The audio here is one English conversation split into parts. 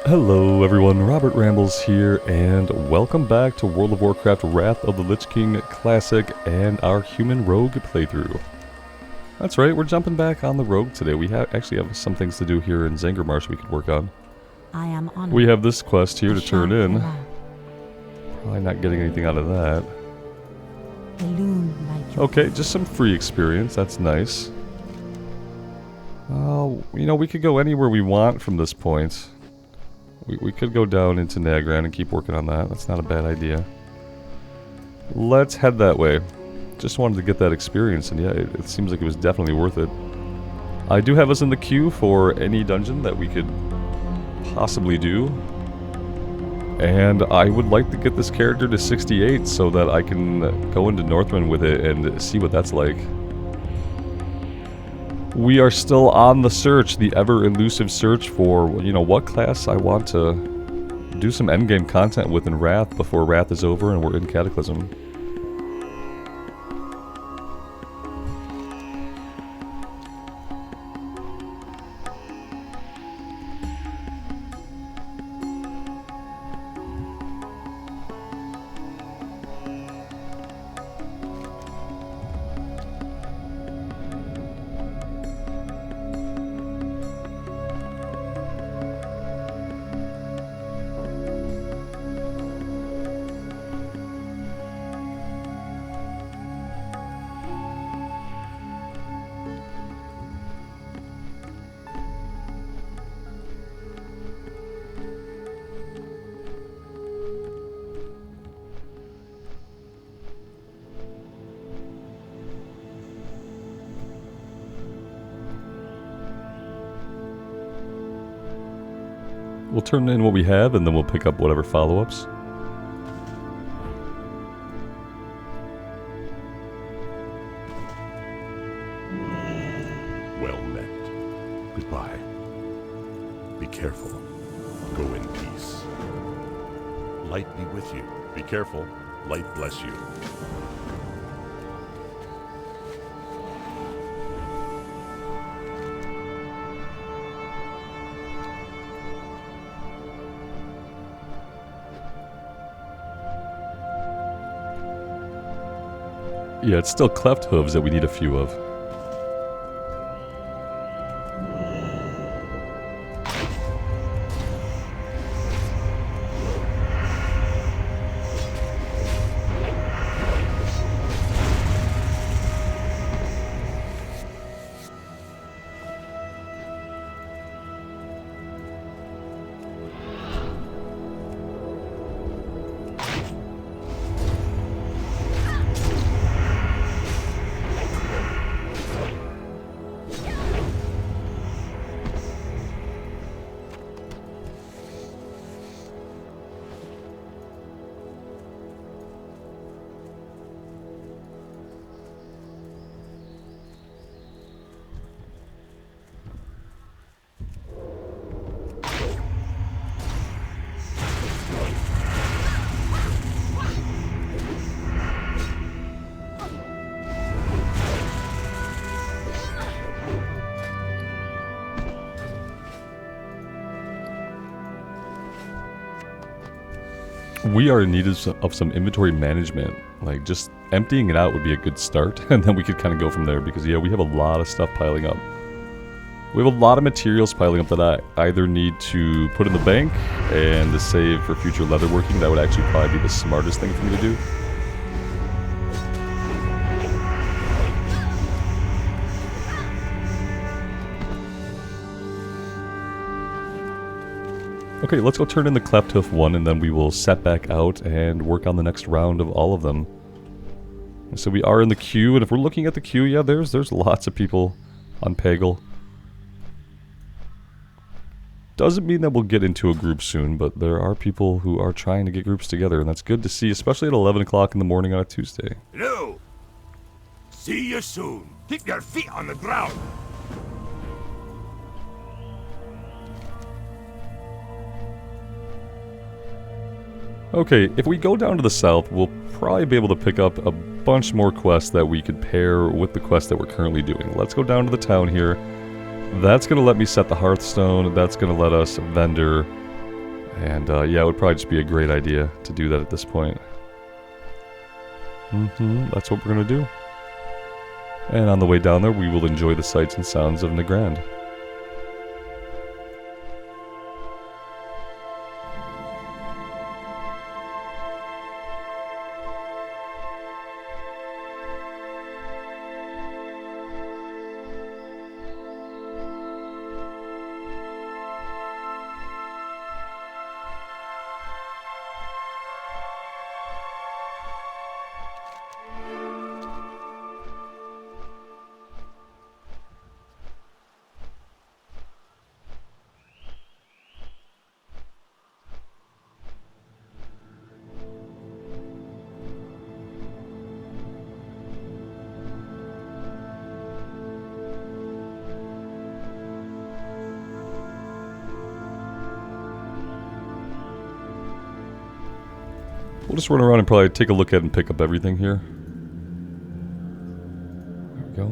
Hello everyone, Robert Rambles here, and welcome back to World of Warcraft Wrath of the Lich King Classic and our Human Rogue playthrough. That's right, we're jumping back on the Rogue today. We actually have some things to do here in Zangarmarsh we could work on. I am honored. We have this quest here to turn in. Farewell. Probably not getting anything out of that. Illume like your Okay, just some free experience, that's nice. You know, we could go anywhere we want from this point. We could go down into Nagran and keep working on that. That's not a bad idea. Let's head that way. Just wanted to get that experience, and yeah, it seems like it was definitely worth it. I do have us in the queue for any dungeon that we could possibly do. And I would like to get this character to 68 so that I can go into Northrend with it and see what that's like. We are still on the search, the ever-elusive search for, you know, what class I want to do some endgame content with in Wrath before Wrath is over and we're in Cataclysm. We'll turn in what we have and then we'll pick up whatever follow-ups. Well met. Goodbye. Be careful. Go in peace. Light be with you. Be careful. Light bless you. Yeah, it's still cleft hooves that we need a few of. We are in need of some inventory management. Like, just emptying it out would be a good start, and then we could kind of go from there, because yeah, we have a lot of stuff piling up. We have a lot of materials piling up that I either need to put in the bank and to save for future leatherworking. That would actually probably be the smartest thing for me to do. Okay, let's go turn in the cleft hoof one, and then we will set back out and work on the next round of all of them. So we are in the queue, and if we're looking at the queue, yeah, there's lots of people on Pagel. Doesn't mean that we'll get into a group soon, but there are people who are trying to get groups together, and that's good to see, especially at 11 o'clock in the morning on a Tuesday. Hello. See you soon. Keep your feet on the ground. Okay, if we go down to the south, we'll probably be able to pick up a bunch more quests that we could pair with the quest that we're currently doing. Let's go down to the town here. That's going to let me set the Hearthstone. That's going to let us vendor And yeah, it would probably just be a great idea to do that at this point. That's what we're going to do. And on the way down there, we will enjoy the sights and sounds of Nagrand. We'll just run around and probably take a look at and pick up everything here. There we go.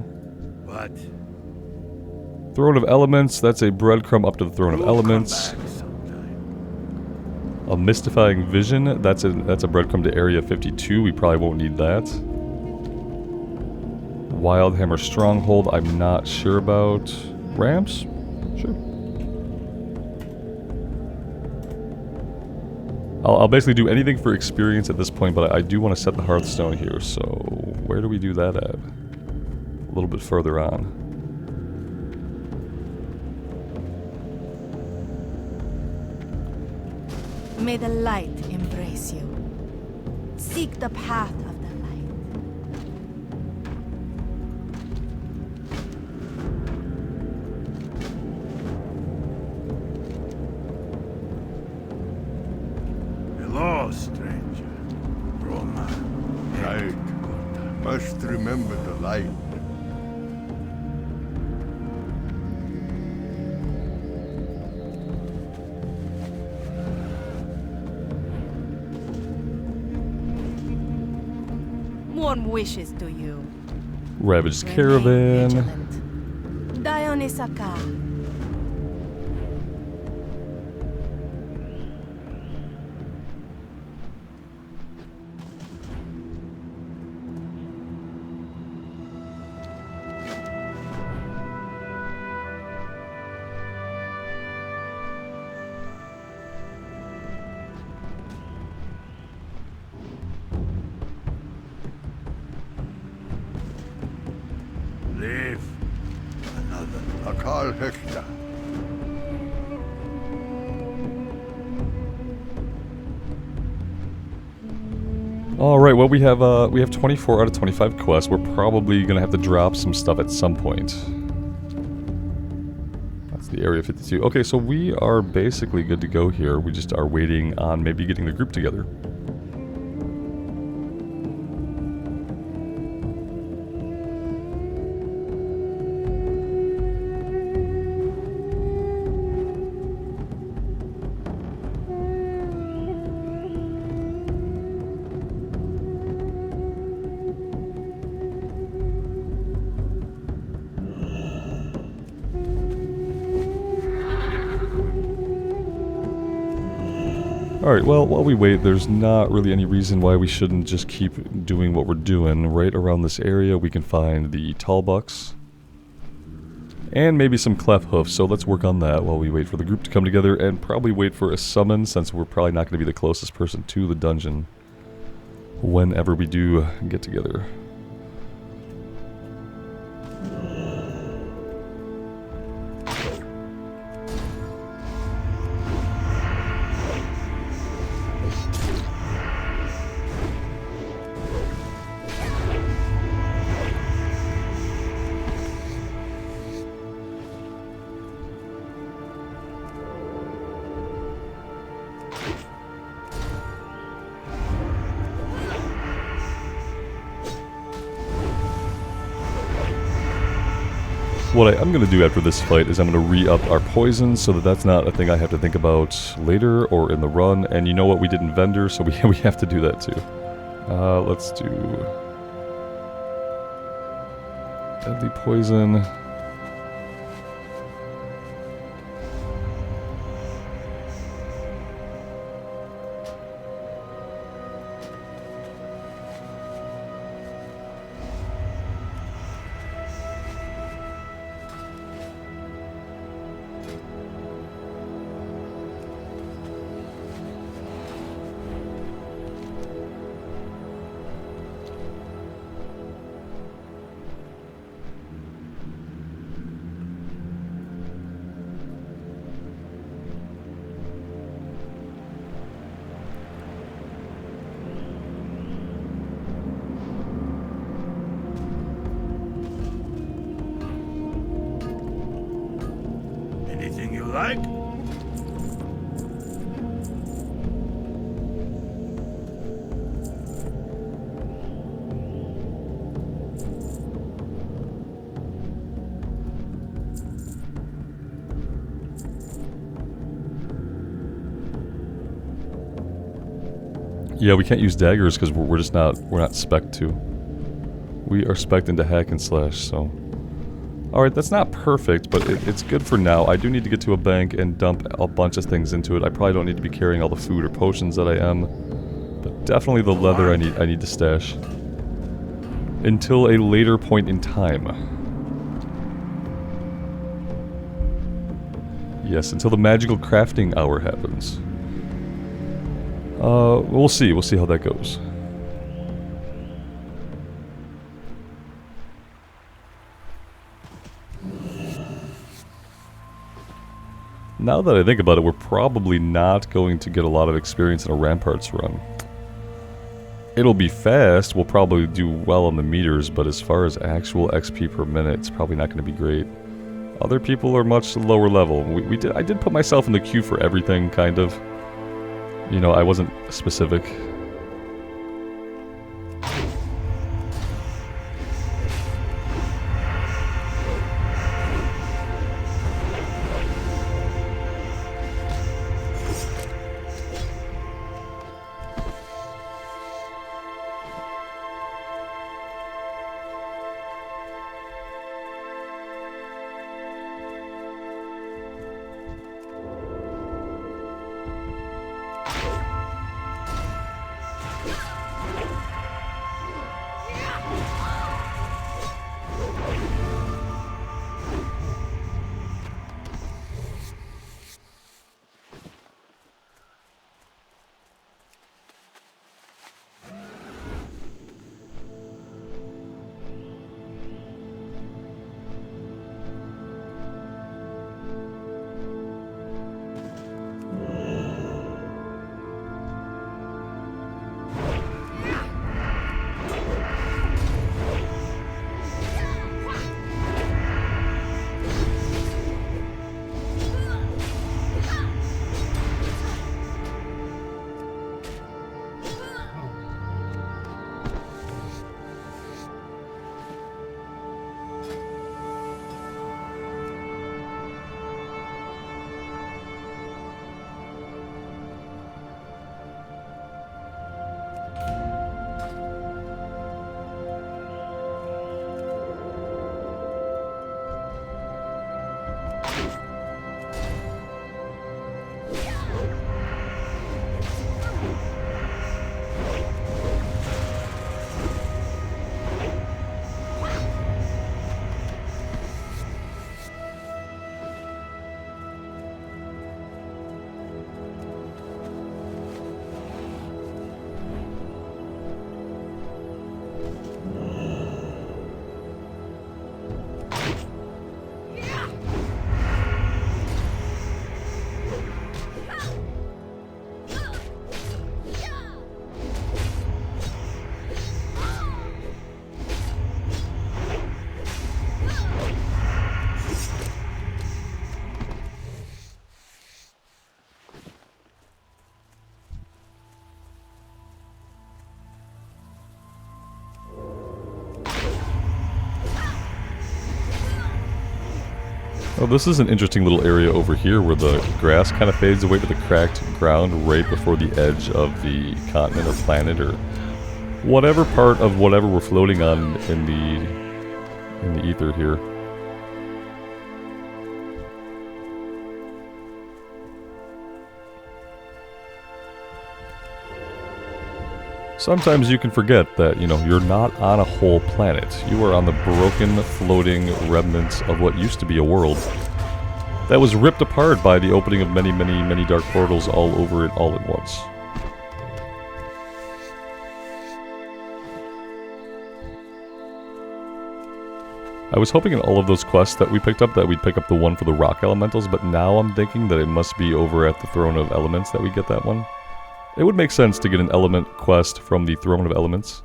What? Throne of Elements. That's a breadcrumb up to the Throne of Elements. A Mystifying Vision. That's a breadcrumb to Area 52. We probably won't need that. Wildhammer Stronghold. I'm not sure about. Ramps? Sure. I'll basically do anything for experience at this point, but I do want to set the Hearthstone here, so where do we do that at? A little bit further on. May the light embrace you. Seek the path of the light. Hello, stranger. Roma. Right. Must remember the light. Warm wishes to you. Ravaged Remain Caravan. vigilant. Dionysaka. Live. Another. Akal Hekta. Alright, well we have 24 out of 25 quests. We're probably gonna have to drop some stuff at some point. That's the Area 52. Okay, so we are basically good to go here. We just are waiting on maybe getting the group together. Alright, well, while we wait, there's not really any reason why we shouldn't just keep doing what we're doing. Right around this area, we can find the Tallbucks. And maybe some Clef Hoofs, so let's work on that while we wait for the group to come together, and probably wait for a summon, since we're probably not going to be the closest person to the dungeon whenever we do get together. What I am going to do after this fight is I'm going to re-up our poison so that that's not a thing I have to think about later or in the run. And you know what, we didn't vendor, so we have to do that too. Let's do deadly poison. Yeah, we can't use daggers because we're just not, we're not spec'd to. We are spec'd into hack and slash, so. Alright, that's not perfect, but it's good for now. I do need to get to a bank and dump a bunch of things into it. I probably don't need to be carrying all the food or potions that I am. But definitely the leather I need to stash. Until a later point in time. Yes, until the magical crafting hour happens. We'll see. We'll see how that goes. Now that I think about it, we're probably not going to get a lot of experience in a Ramparts run. It'll be fast, we'll probably do well on the meters, but as far as actual XP per minute, it's probably not going to be great. Other people are much lower level. I did put myself in the queue for everything, kind of. You know, I wasn't specific. Oh, this is an interesting little area over here where the grass kind of fades away to the cracked ground right before the edge of the continent or planet or whatever part of whatever we're floating on in the ether here. Sometimes you can forget that, you know, you're not on a whole planet. You are on the broken, floating remnants of what used to be a world that was ripped apart by the opening of many, many, many dark portals all over it all at once. I was hoping in all of those quests that we picked up that we'd pick up the one for the rock elementals, but now I'm thinking that it must be over at the Throne of Elements that we get that one. It would make sense to get an element quest from the Throne of Elements.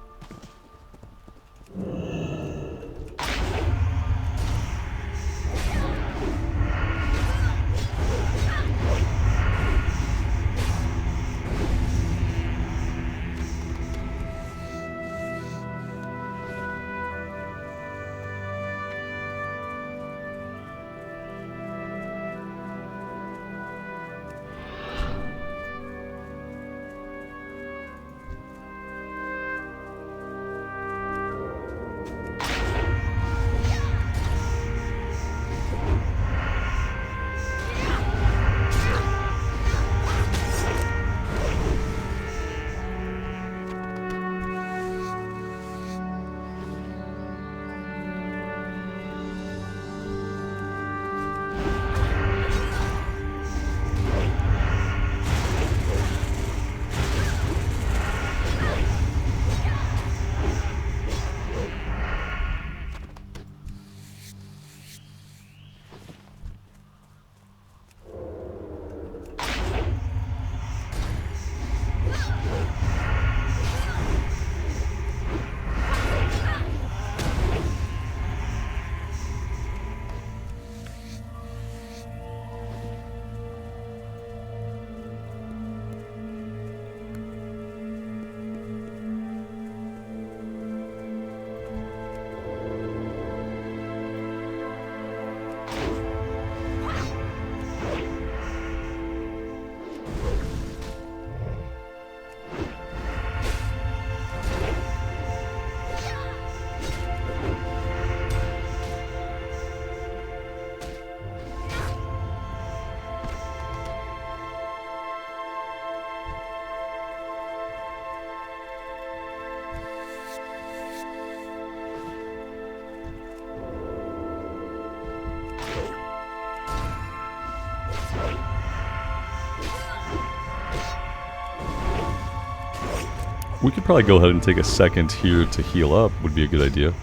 We could probably go ahead and take a second here to heal up, would be a good idea.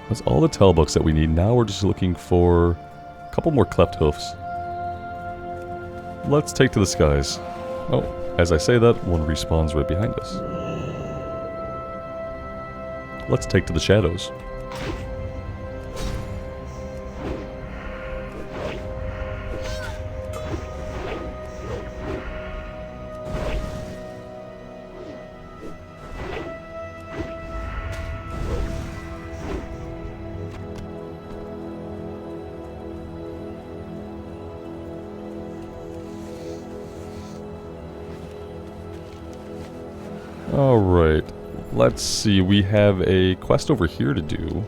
That's all the tell books that we need. Now we're just looking for a couple more cleft hoofs. Let's take to the skies. Oh, as I say that, one respawns right behind us. Let's take to the shadows. Alright, let's see, we have a quest over here to do.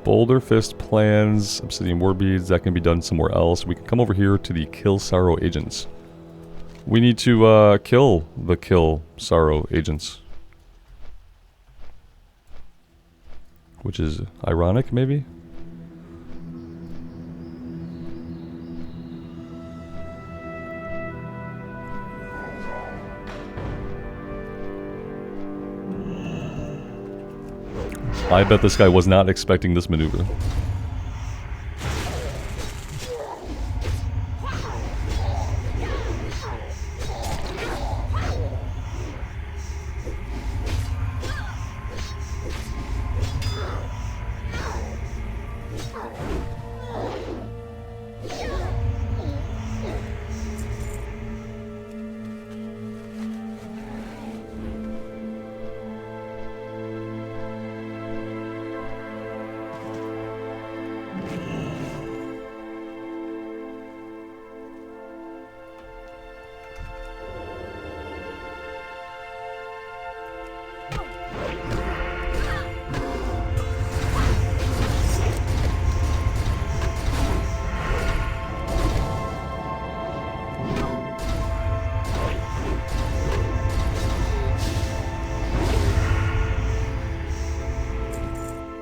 Boulder Fist plans, Obsidian War Beads, that can be done somewhere else. We can come over here to the Kill Sorrow agents. We need to kill the Kill Sorrow agents. Which is ironic, maybe? I bet this guy was not expecting this maneuver.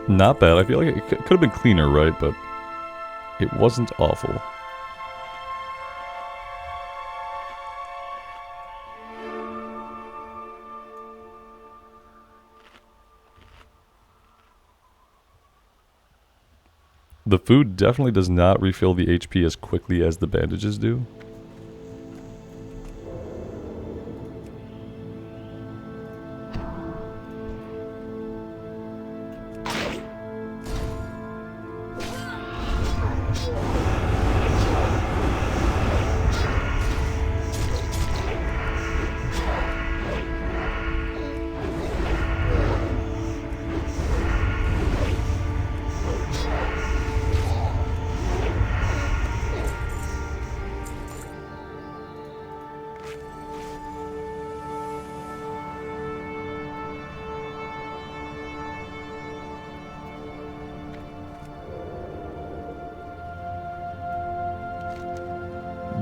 Not bad. I feel like it could have been cleaner, right? But it wasn't awful. The food definitely does not refill the HP as quickly as the bandages do.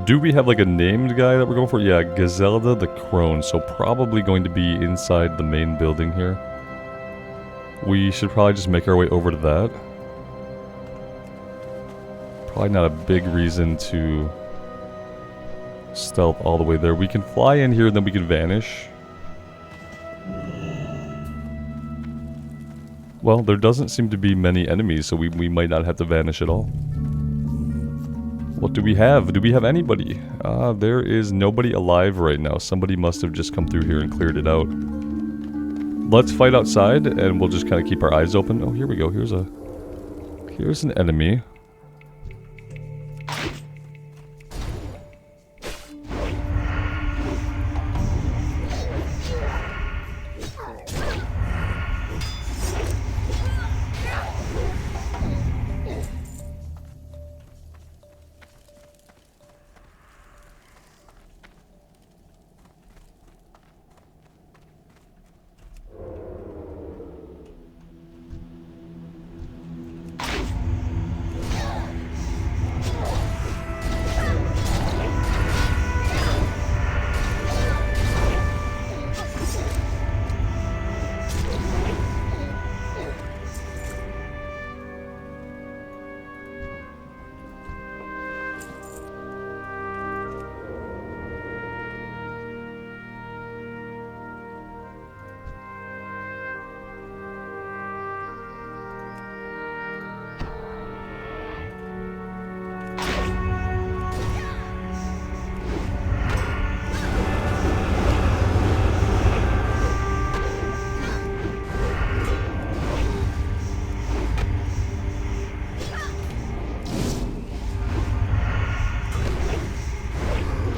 Do we have like a named guy that we're going for? Yeah, Gazelda the Crone. So probably going to be inside the main building here. We should probably just make our way over to that. Probably not a big reason to stealth all the way there. We can fly in here and then we can vanish. Well, there doesn't seem to be many enemies, so we might not have to vanish at all. What do we have? Do we have anybody? There is nobody alive right now. Somebody must have just come through here and cleared it out. Let's fight outside, and we'll just kind of keep our eyes open. Oh, here we go. Here's an enemy.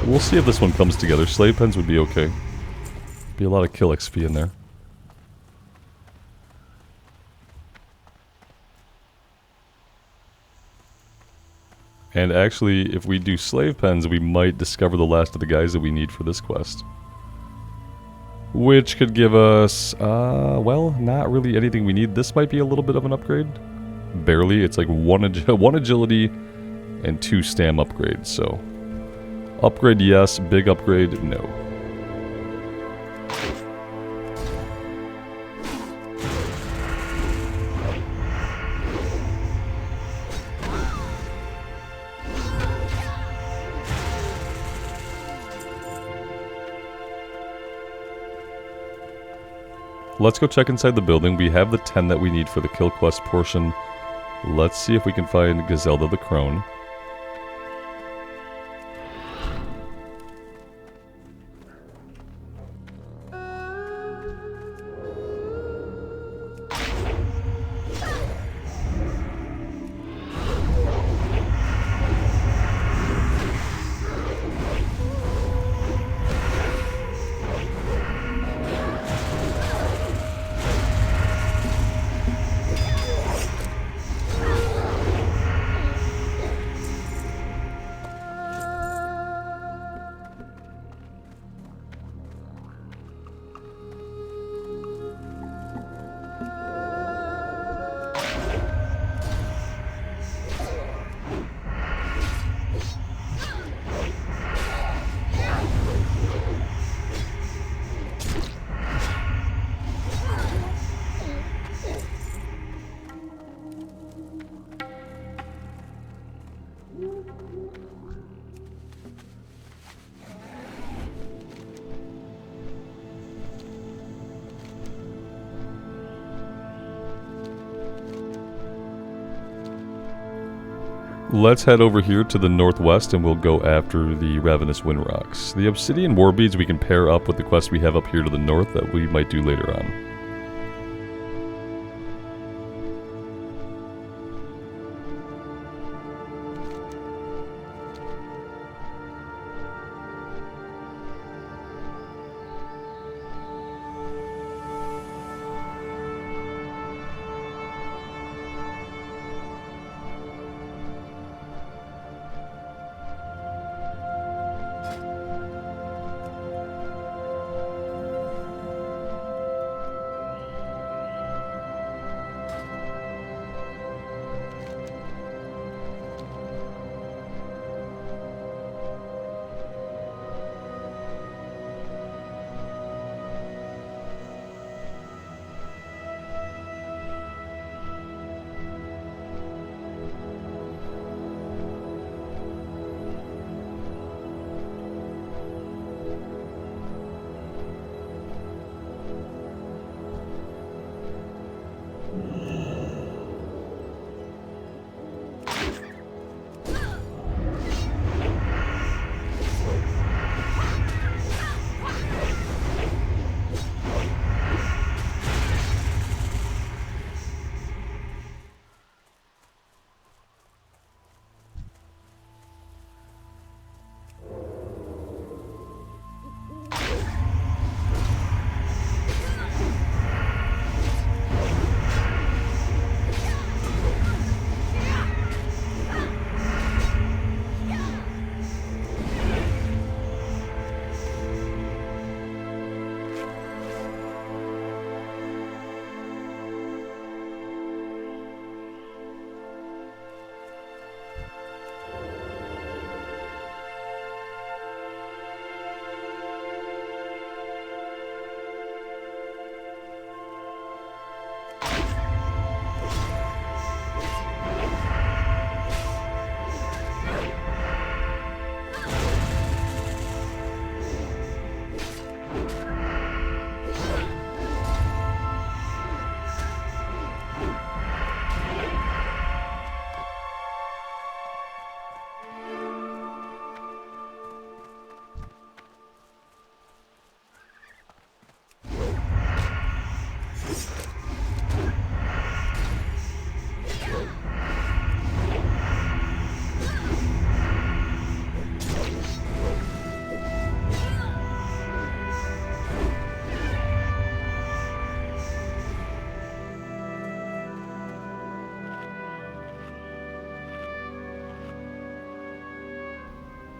We'll see if this one comes together. Slave pens would be okay. Be a lot of kill XP in there. And actually, if we do slave pens, we might discover the last of the guys that we need for this quest. Which could give us, well, not really anything we need. This might be a little bit of an upgrade. Barely. It's like one agility and 2 stam upgrades, so... Upgrade, yes. Big upgrade, no. Let's go check inside the building. We have the 10 that we need for the kill quest portion. Let's see if we can find Gazelda the Crone. Let's head over here to the northwest and we'll go after the Ravenous Wind Rocks. The Obsidian War Beads we can pair up with the quest we have up here to the north that we might do later on.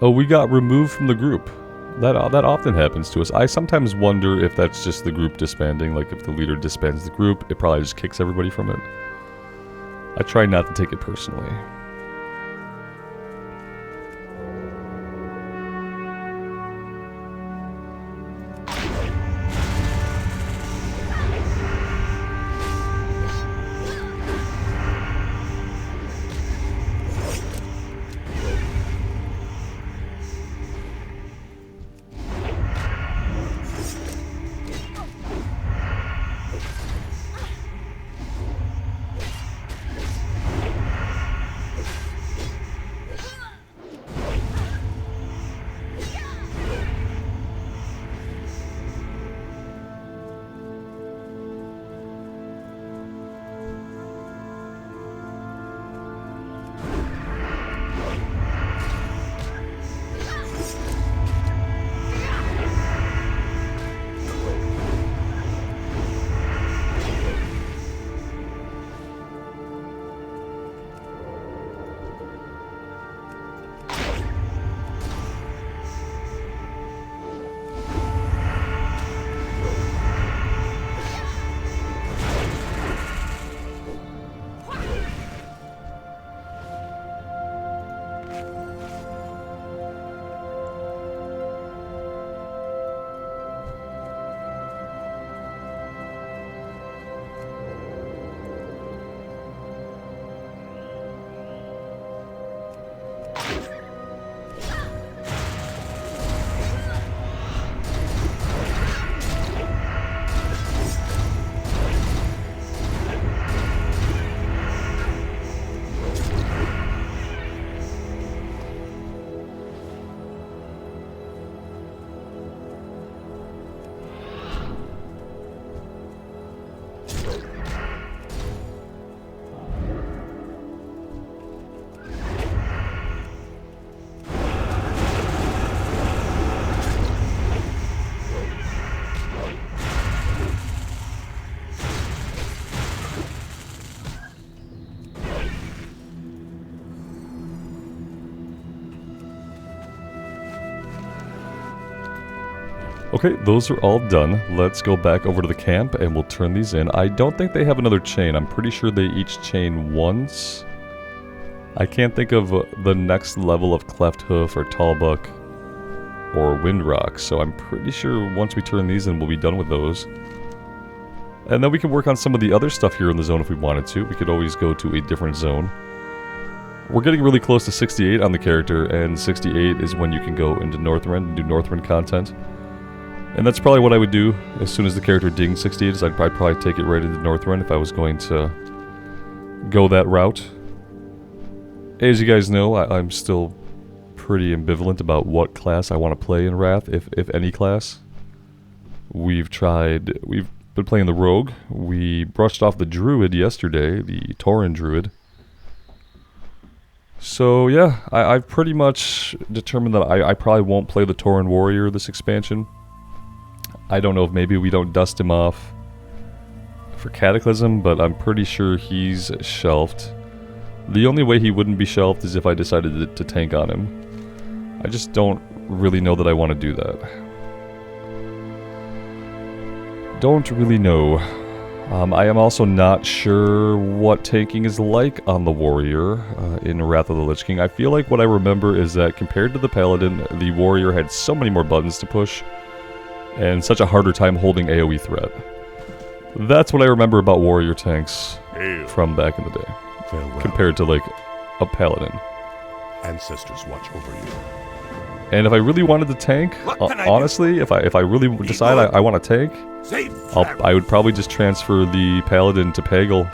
Oh, we got removed from the group. That often happens to us. I sometimes wonder if that's just the group disbanding. Like, if the leader disbands the group, it probably just kicks everybody from it. I try not to take it personally. Okay, those are all done. Let's go back over to the camp and we'll turn these in. I don't think they have another chain. I'm pretty sure they each chain once. I can't think of the next level of Cleft Hoof or Tallbuck or Windrock, so I'm pretty sure once we turn these in, we'll be done with those. And then we can work on some of the other stuff here in the zone if we wanted to. We could always go to a different zone. We're getting really close to 68 on the character, and 68 is when you can go into Northrend and do Northrend content. And that's probably what I would do as soon as the character dings 68, is I'd probably take it right into Northrend if I was going to go that route. As you guys know, I'm still pretty ambivalent about what class I want to play in Wrath, if any class. We've been playing the Rogue. We brushed off the Druid yesterday, the Tauren Druid. So yeah, I've pretty much determined that I probably won't play the Tauren Warrior this expansion. I don't know if maybe we don't dust him off for Cataclysm, but I'm pretty sure he's shelved. The only way he wouldn't be shelved is if I decided to tank on him. I just don't really know that I want to do that. Don't really know. I am also not sure what tanking is like on the Warrior in Wrath of the Lich King. I feel like what I remember is that compared to the Paladin, the Warrior had so many more buttons to push and such a harder time holding AoE threat. That's what I remember about Warrior tanks from back in the day, Farewell. compared to like a Paladin. Ancestors watch over you. And if I really wanted to tank, What can I do? honestly, if I really decide I want to tank, Safe I would probably just transfer the Paladin to Pagel,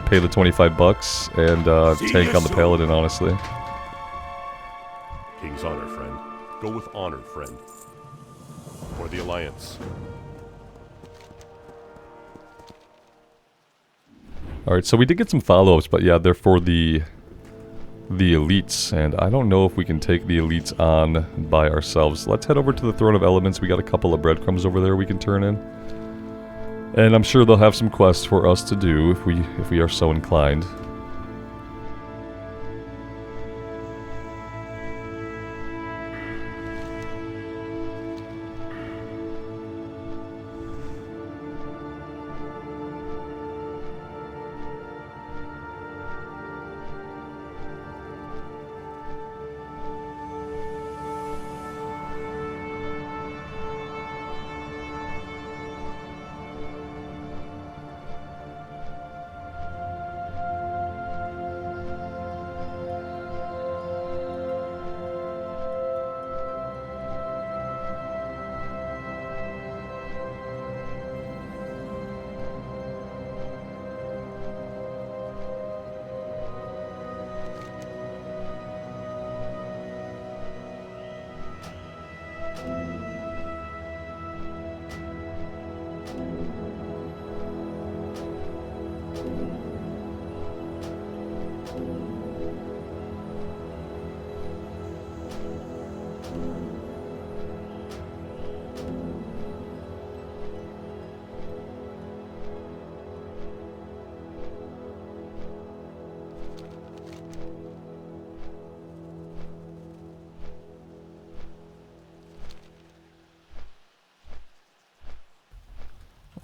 pay the $25, and See tank you on the soon. Paladin, honestly. King's honor, friend. Go with honor, friend. For the Alliance. Alright, so we did get some follow-ups, but yeah, they're for the elites, and I don't know if we can take the elites on by ourselves. Let's head over to the Throne of Elements. We got a couple of breadcrumbs over there we can turn in. And I'm sure they'll have some quests for us to do if we are so inclined.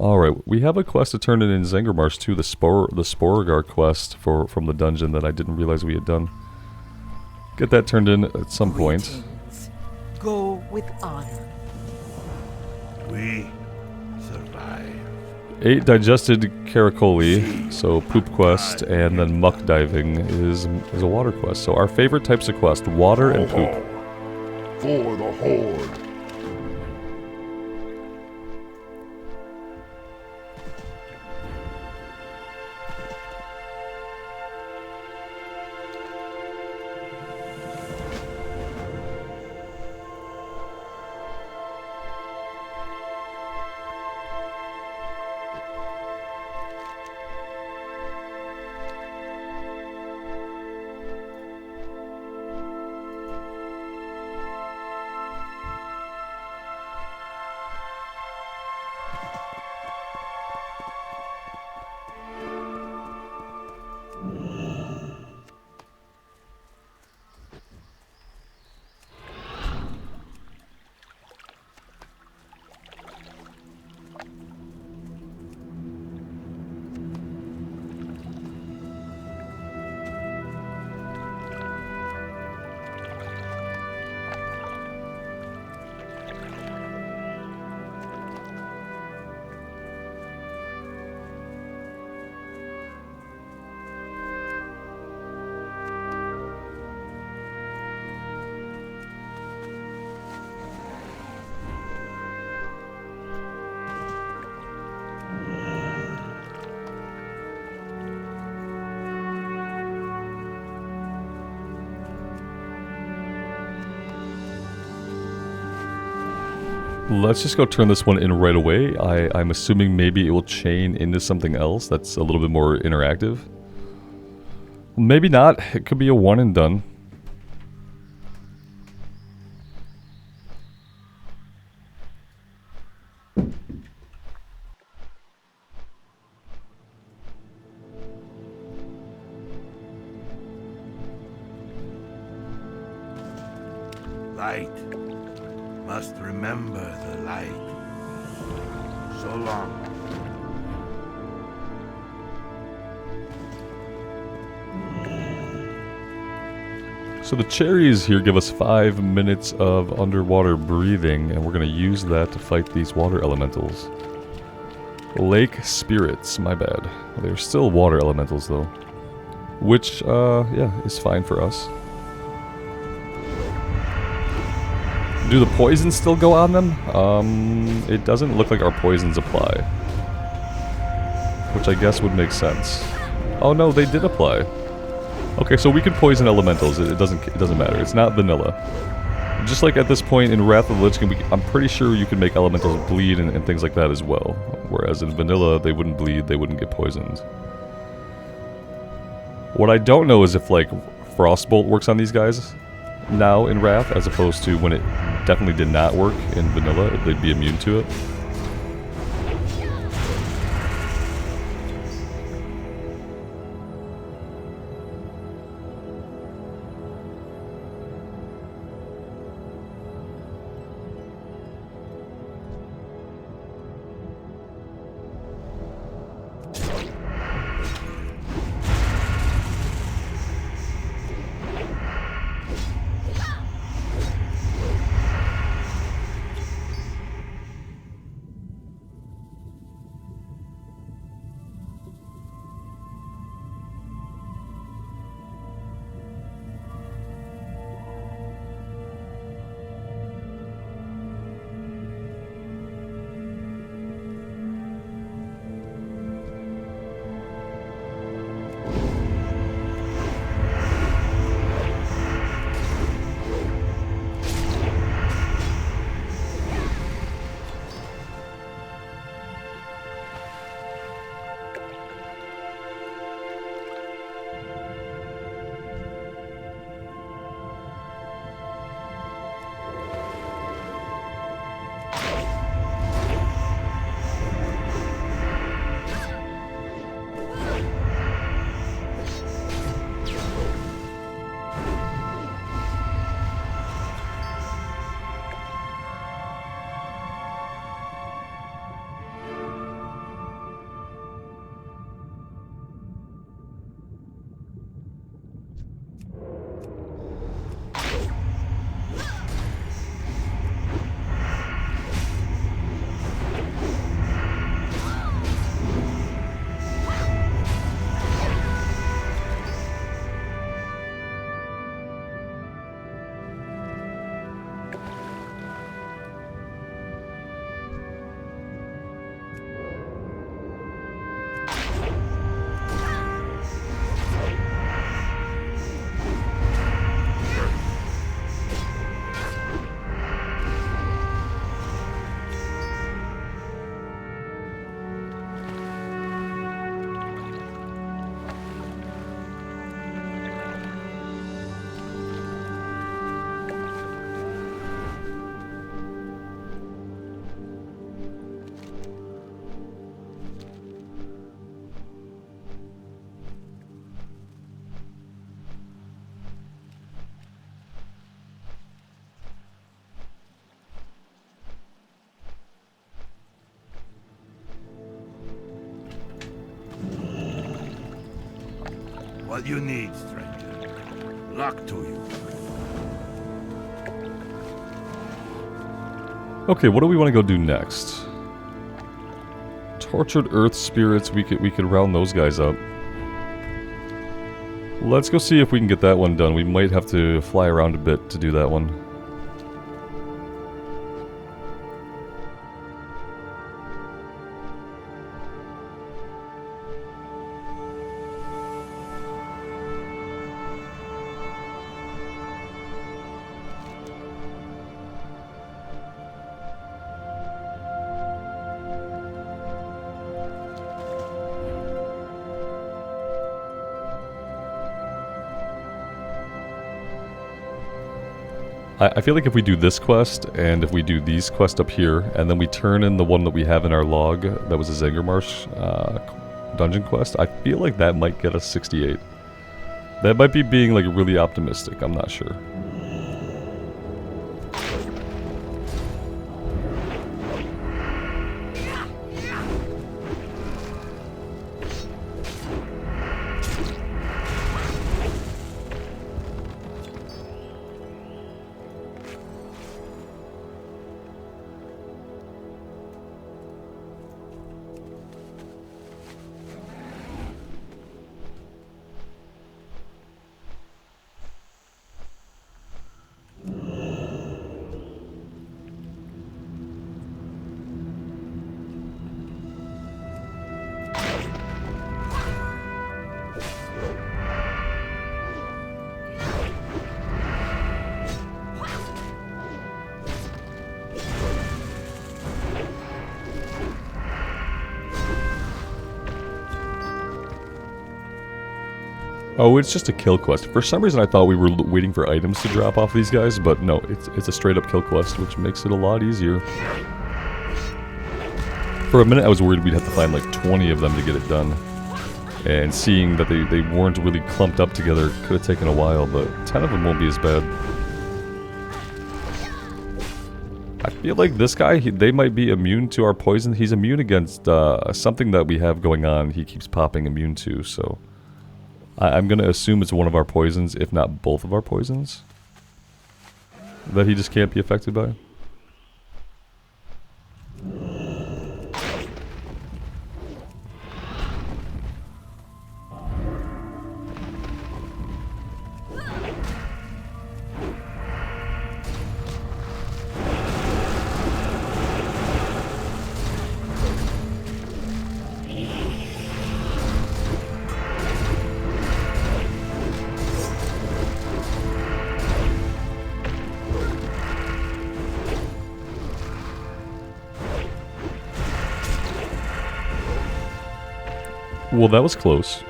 Alright, we have a quest to turn in Zangarmarsh too, the Sporagar quest from the dungeon that I didn't realize we had done. Get that turned in at some point. Greetings. Go with honor. We survive. 8 digested Caracoli, so poop quest, and then muck diving is a water quest. So our favorite types of quest, water and poop. For the Horde. Let's just go turn this one in right away. I'm assuming maybe it will chain into something else that's a little bit more interactive. Maybe not. It could be a one and done. Light. Must remember the light. So long. So the cherries here give us 5 minutes of underwater breathing, and we're going to use that to fight these water elementals. Lake spirits, my bad. They're still water elementals though. Which, yeah, is fine for us. Do the poisons still go on them? It doesn't look like our poisons apply. Which I guess would make sense. Oh no, they did apply. Okay, so we can poison elementals. It doesn't matter. It's not vanilla. Just like at this point in Wrath of the Lich King, I'm pretty sure you can make elementals bleed and things like that as well. Whereas in vanilla, they wouldn't bleed, they wouldn't get poisoned. What I don't know is if like Frostbolt works on these guys now in Wrath, as opposed to when it definitely did not work in vanilla, they'd be immune to it. What you need, stranger. Luck to you. Okay, what do we want to go do next? Tortured Earth Spirits, we could round those guys up. Let's go see if we can get that one done. We might have to fly around a bit to do that one. I feel like if we do this quest, and if we do these quests up here, and then we turn in the one that we have in our log, that was a Zangermarsh dungeon quest, I feel like that might get us 68. That might be being like really optimistic, I'm not sure. Oh, it's just a kill quest. For some reason I thought we were waiting for items to drop off these guys, but no, it's a straight up kill quest, which makes it a lot easier. For a minute I was worried we'd have to find like 20 of them to get it done. And seeing that they weren't really clumped up together could have taken a while, but 10 of them won't be as bad. I feel like this guy, they might be immune to our poison. He's immune against something that we have going on he keeps popping immune to, so... I'm gonna assume it's one of our poisons, if not both of our poisons, that he just can't be affected by. Well, that was close.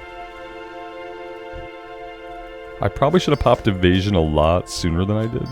I probably should have popped evasion a lot sooner than I did.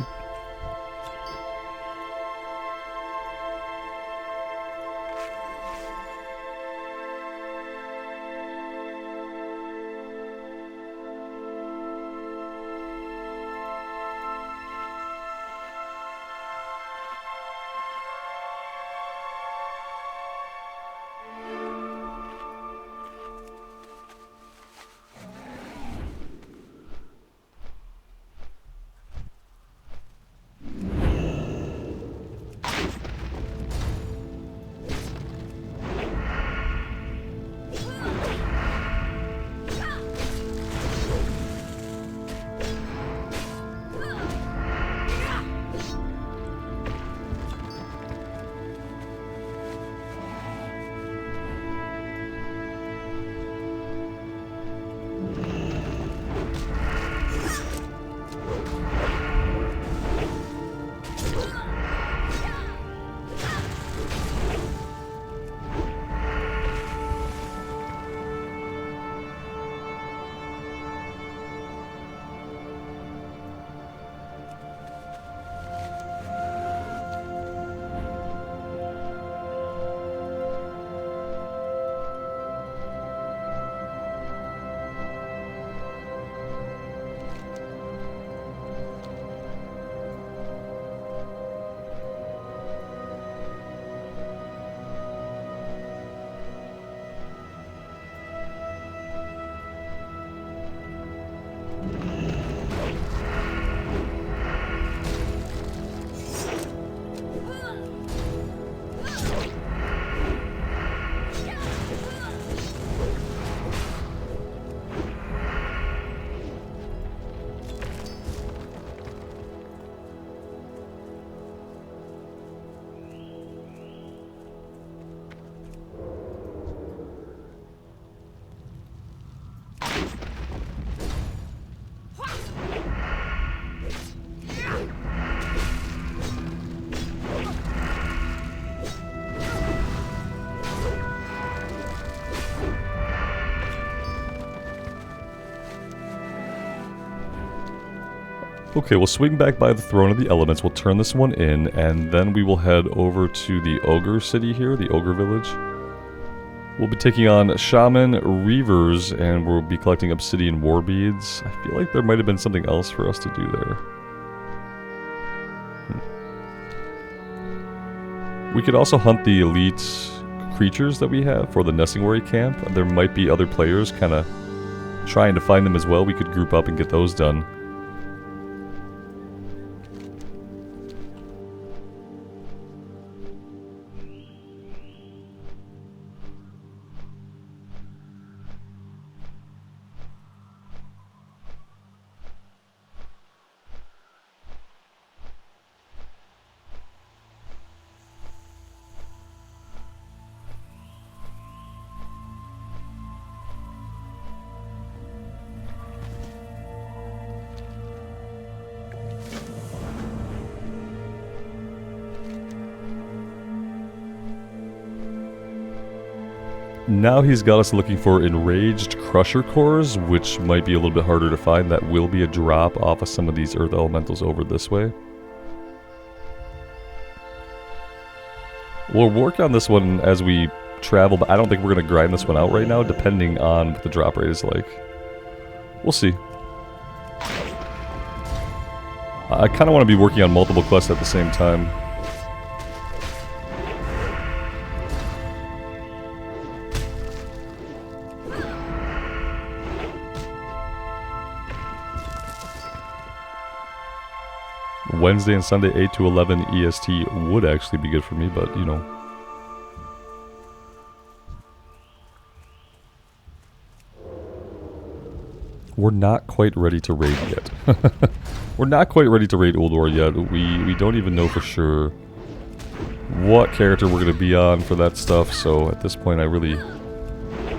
Okay, we'll swing back by the Throne of the Elements, we'll turn this one in, and then we will head over to the Ogre City here, the Ogre Village. We'll be taking on Shaman Reavers, and we'll be collecting Obsidian War Beads. I feel like there might have been something else for us to do there. We could also hunt the elite creatures that we have for the Nestingwary camp. There might be other players kind of trying to find them as well. We could group up and get those done. Now he's got us looking for Enraged Crusher Cores, which might be a little bit harder to find. That will be a drop off of some of these Earth Elementals over this way. We'll work on this one as we travel, but I don't think we're going to grind this one out right now, depending on what the drop rate is like. We'll see. I kind of want to be working on multiple quests at the same time. Wednesday and Sunday 8 to 11 EST would actually be good for me, but you know. We're not quite ready to raid yet. We're not quite ready to raid Uldor yet. We don't even know for sure what character we're going to be on for that stuff, so at this point I really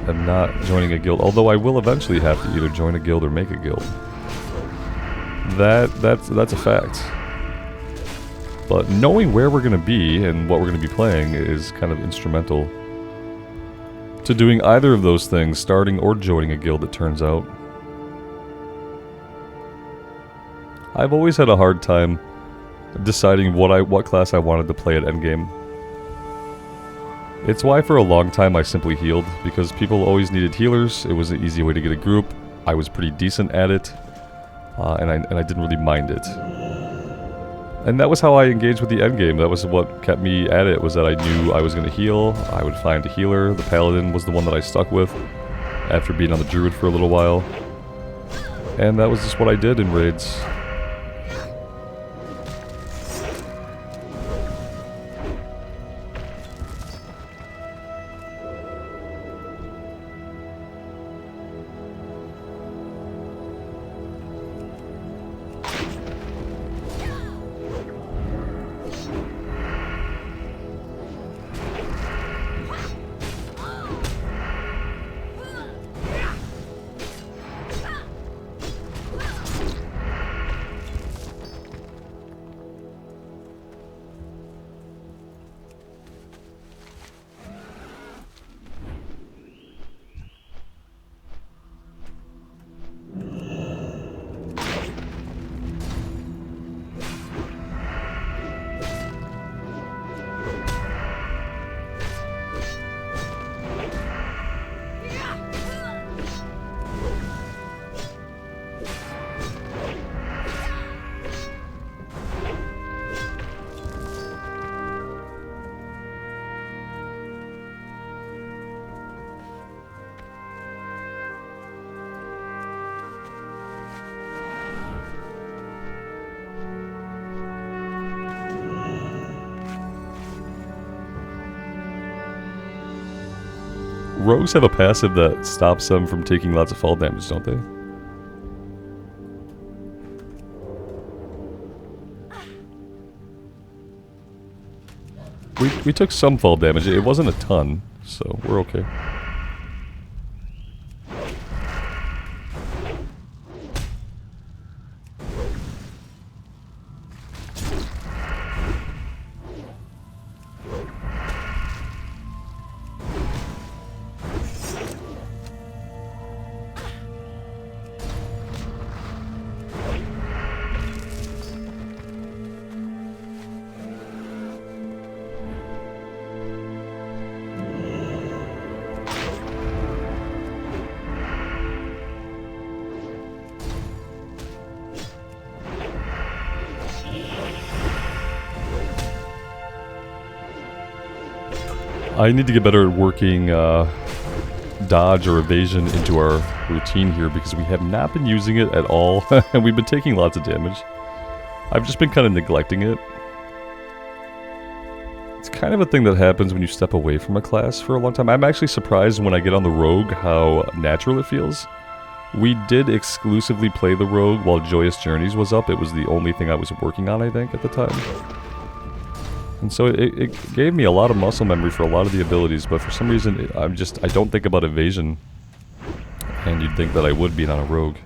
am not joining a guild, although I will eventually have to either join a guild or make a guild. That's a fact. But knowing where we're going to be and what we're going to be playing is kind of instrumental to doing either of those things, starting or joining a guild, it turns out. I've always had a hard time deciding what class I wanted to play at endgame. It's why for a long time I simply healed, because people always needed healers. It was an easy way to get a group. I was pretty decent at it, and I didn't really mind it. And that was how I engaged with the endgame. That was what kept me at it, was that I knew I was going to heal. I would find a healer. The Paladin was the one that I stuck with after being on the Druid for a little while. And that was just what I did in raids. Rogues have a passive that stops them from taking lots of fall damage, don't they? We took some fall damage. It wasn't a ton, so we're okay. I need to get better at working dodge or evasion into our routine here because we have not been using it at all, and we've been taking lots of damage. I've just been kind of neglecting it. It's kind of a thing that happens when you step away from a class for a long time. I'm actually surprised when I get on the rogue how natural it feels. We did exclusively play the rogue while Joyous Journeys was up. It was the only thing I was working on, I think, at the time. And so it gave me a lot of muscle memory for a lot of the abilities, but for some reason I don't think about evasion. And you'd think that I would being on a rogue.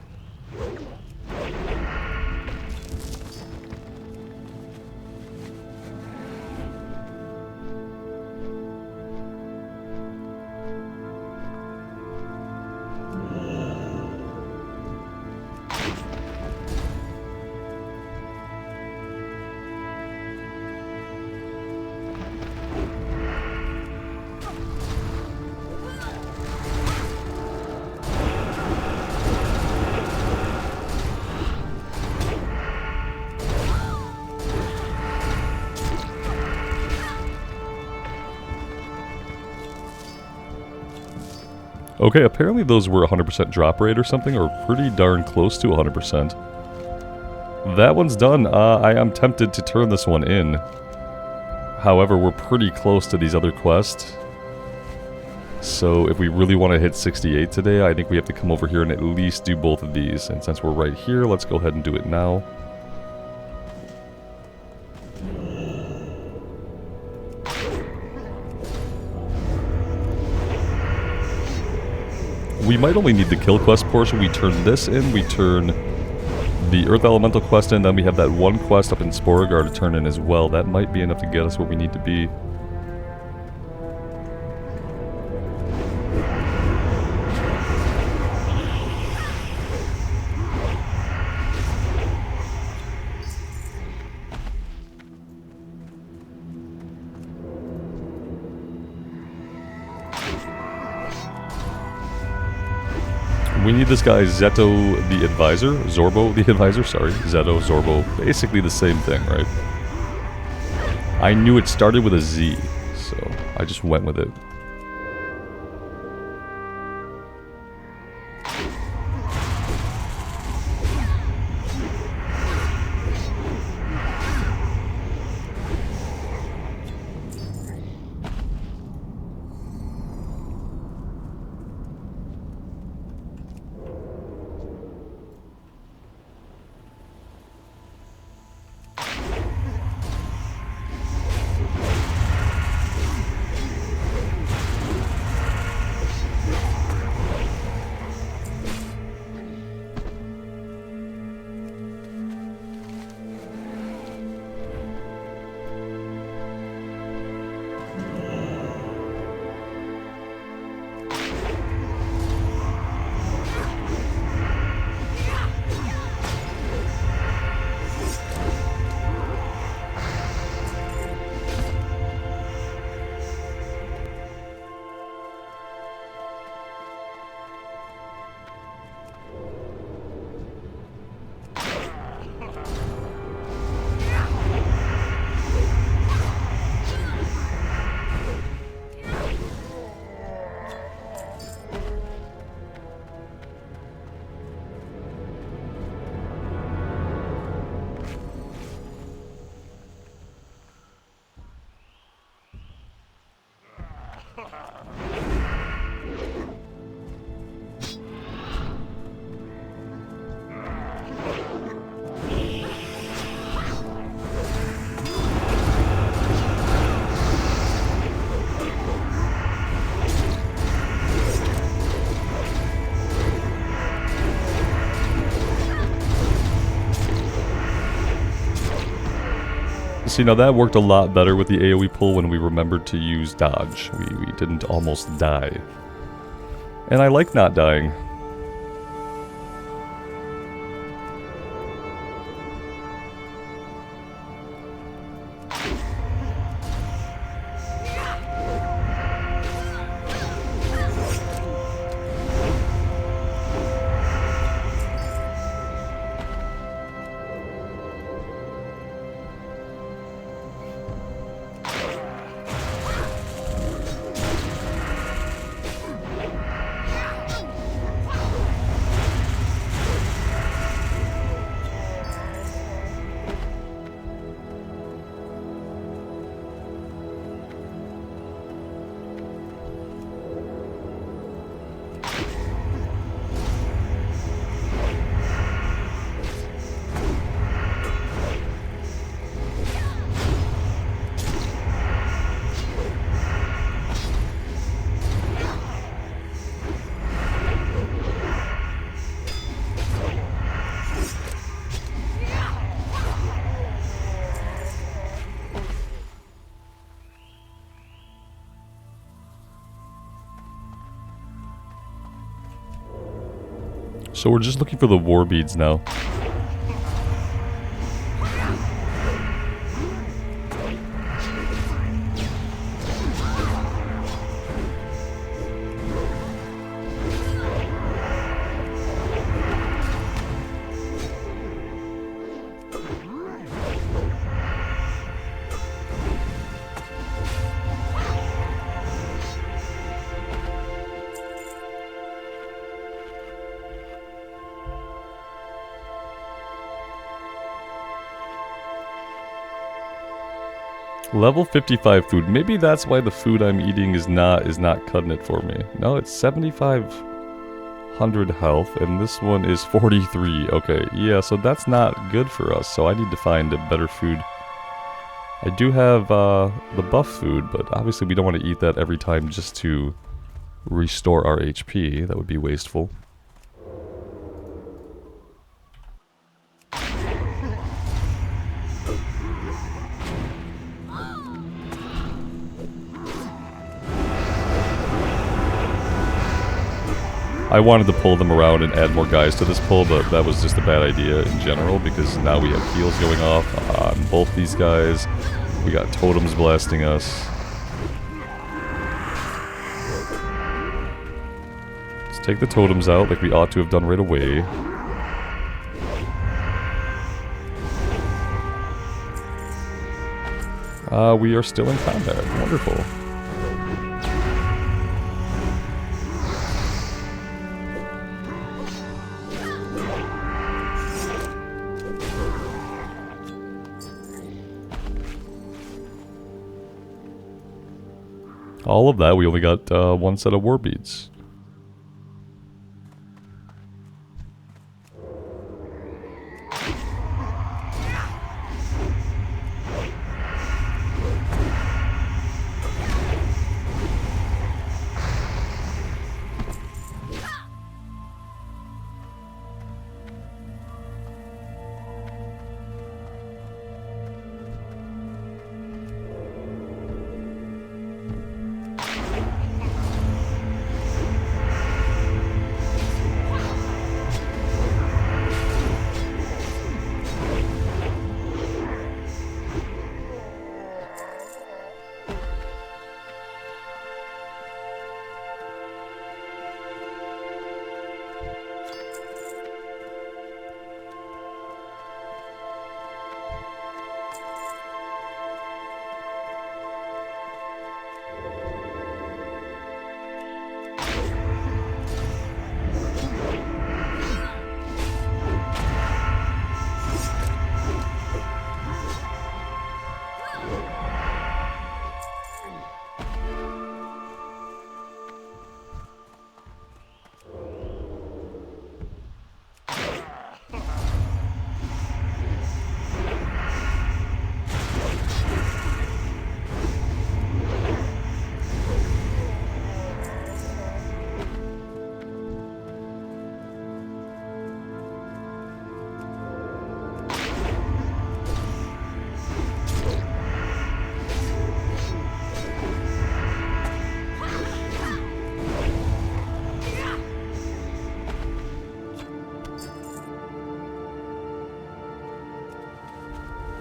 Okay, apparently those were 100% drop rate or something, or pretty darn close to 100%. That one's done. I am tempted to turn this one in. However, we're pretty close to these other quests. So if we really want to hit 68 today, I think we have to come over here and at least do both of these. And since we're right here, let's go ahead and do it now. We might only need the kill quest portion. We turn this in, we turn the Earth Elemental quest in, then we have that one quest up in Sporagar to turn in as well. That might be enough to get us where we need to be. We need this guy Zeto the Advisor, Zorbo the Advisor, sorry, Zeto, Zorbo, basically the same thing, right? I knew it started with a Z, so I just went with it. See, now that worked a lot better with the AoE pull when we remembered to use dodge. We didn't almost die. And I like not dying. So we're just looking for the war beads now. Level 55 food. Maybe that's why the food I'm eating is not cutting it for me. No, it's 7,500 health, and this one is 43. Okay, yeah, so that's not good for us. So I need to find a better food. I do have the buff food, but obviously we don't want to eat that every time just to restore our HP. That would be wasteful. I wanted to pull them around and add more guys to this pull, but that was just a bad idea in general because now we have heals going off on both these guys. We got totems blasting us. Let's take the totems out like we ought to have done right away. We are still in combat. Wonderful. All of that, we only got one set of war beads.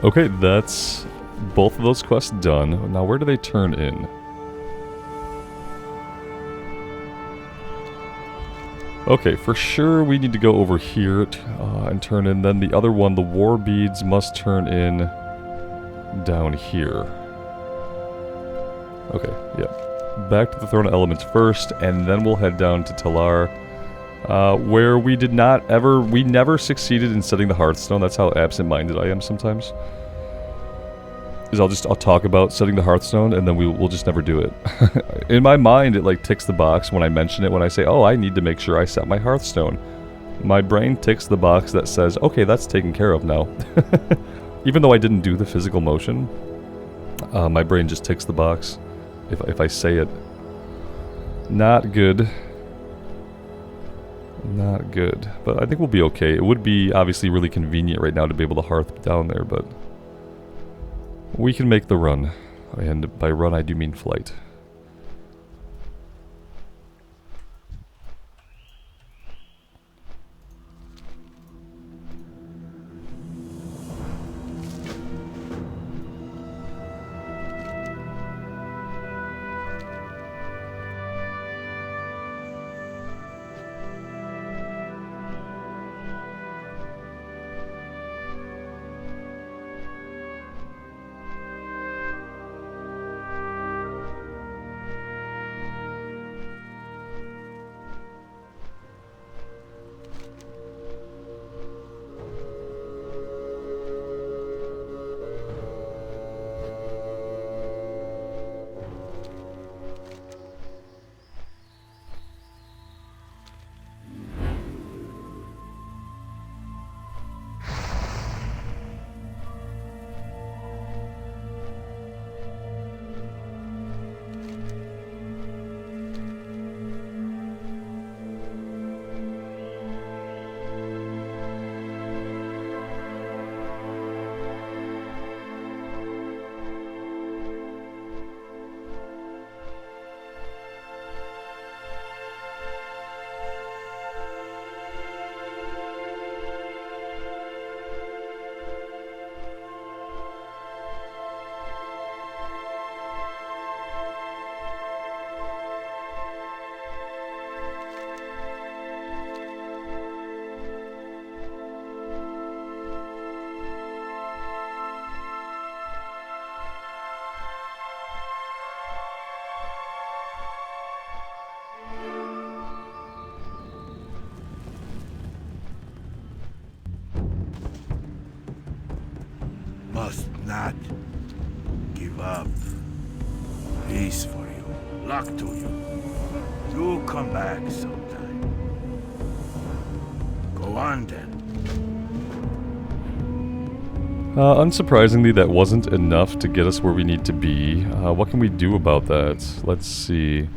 Okay, that's both of those quests done. Now, where do they turn in? Okay, for sure we need to go over here and turn in. Then the other one, the war beads, must turn in down here. Okay, yeah. Back to the Throne of Elements first, and then we'll head down to Talar, where we never succeeded in setting the Hearthstone. That's how absent-minded I am sometimes. I'll talk about setting the Hearthstone, and then we'll just never do it. In my mind, it like ticks the box when I mention it, when I say, oh, I need to make sure I set my Hearthstone. My brain ticks the box that says, okay, that's taken care of now. Even though I didn't do the physical motion, my brain just ticks the box if I say it. Not good. Not good. But I think we'll be okay. It would be obviously really convenient right now to be able to hearth down there, but we can make the run. And by run, I do mean flight. must not give up. Peace for you. Luck to you. Do come back sometime. Go on then. Unsurprisingly, that wasn't enough to get us where we need to be. What can we do about that? Let's see.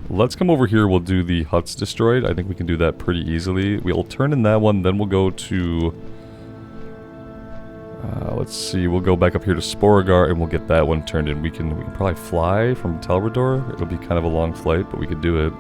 Let's come over here. We'll do the huts destroyed. I think we can do that pretty easily. We'll turn in that one, then we'll go to... let's see. We'll go back up here to Sporagar, and we'll get that one turned in. We can probably fly from Telrador. It'll be kind of a long flight, but we could do it.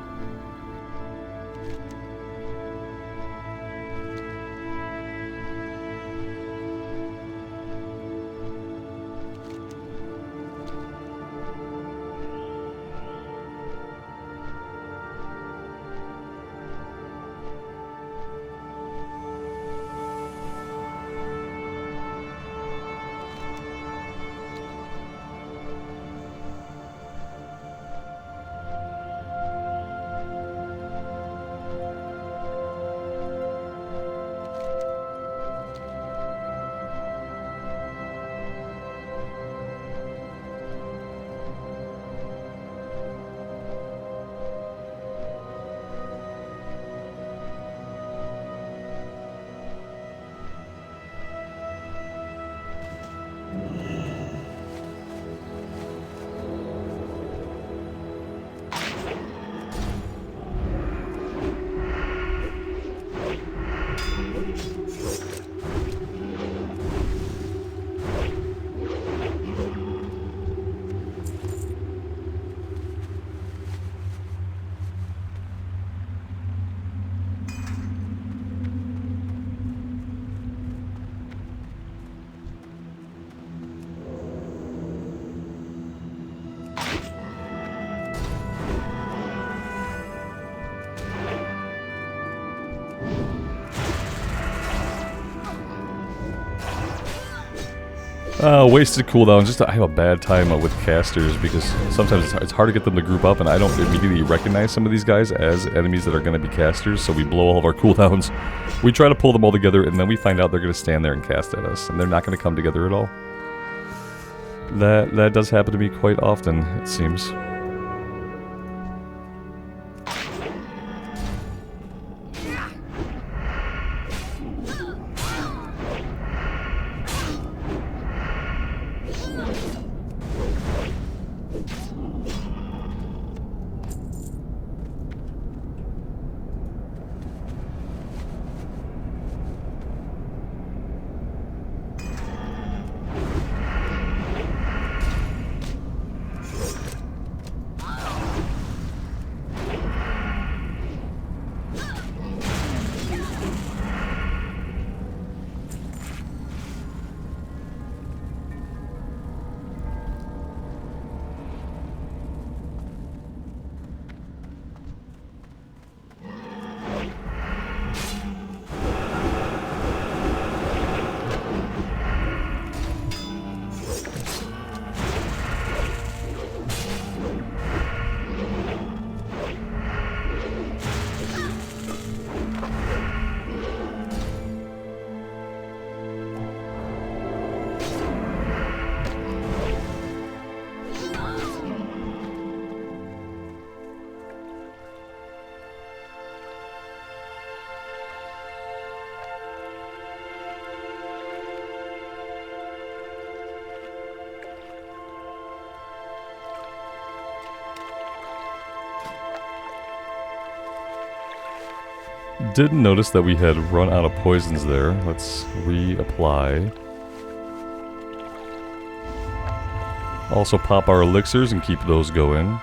Wasted cooldown. Just I have a bad time with casters because sometimes it's hard to get them to group up, and I don't immediately recognize some of these guys as enemies that are going to be casters, so we blow all of our cooldowns. We try to pull them all together, and then we find out they're going to stand there and cast at us, and they're not going to come together at all. That does happen to me quite often, it seems. Didn't notice that we had run out of poisons there. Let's reapply. Also pop our elixirs and keep those going.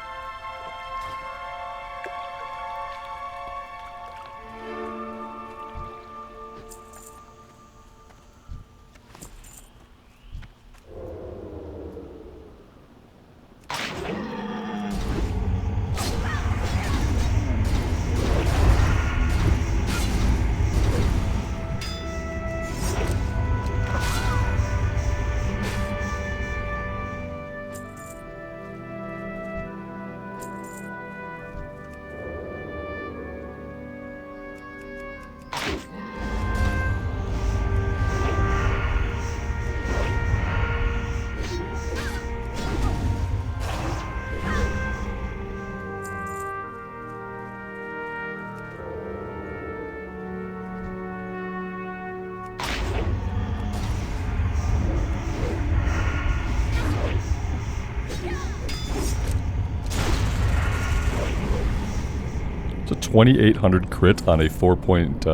It's a 2800 crit on a 4-point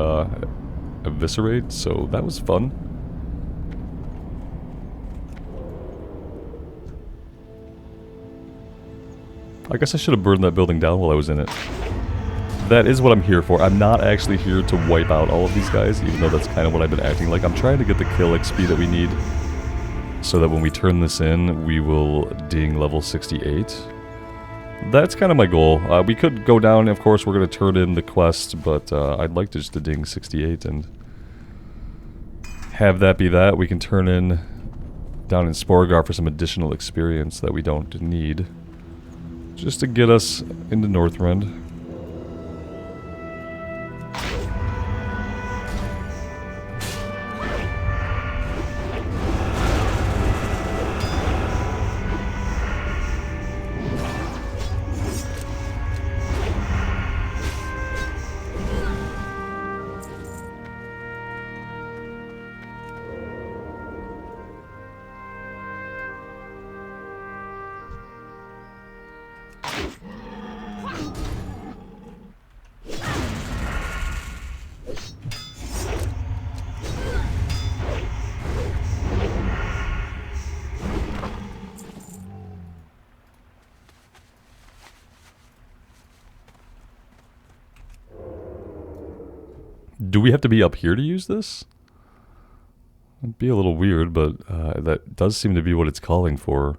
eviscerate, so that was fun. I guess I should have burned that building down while I was in it. That is what I'm here for. I'm not actually here to wipe out all of these guys, even though that's kind of what I've been acting like. I'm trying to get the kill XP that we need, so that when we turn this in, we will ding level 68. That's kind of my goal. We could go down, of course, we're going to turn in the quest, but I'd like to just to ding 68 and have that be that. We can turn in down in Sporegar for some additional experience that we don't need, just to get us into Northrend. Do we have to be up here to use this? It'd be a little weird, but that does seem to be what it's calling for.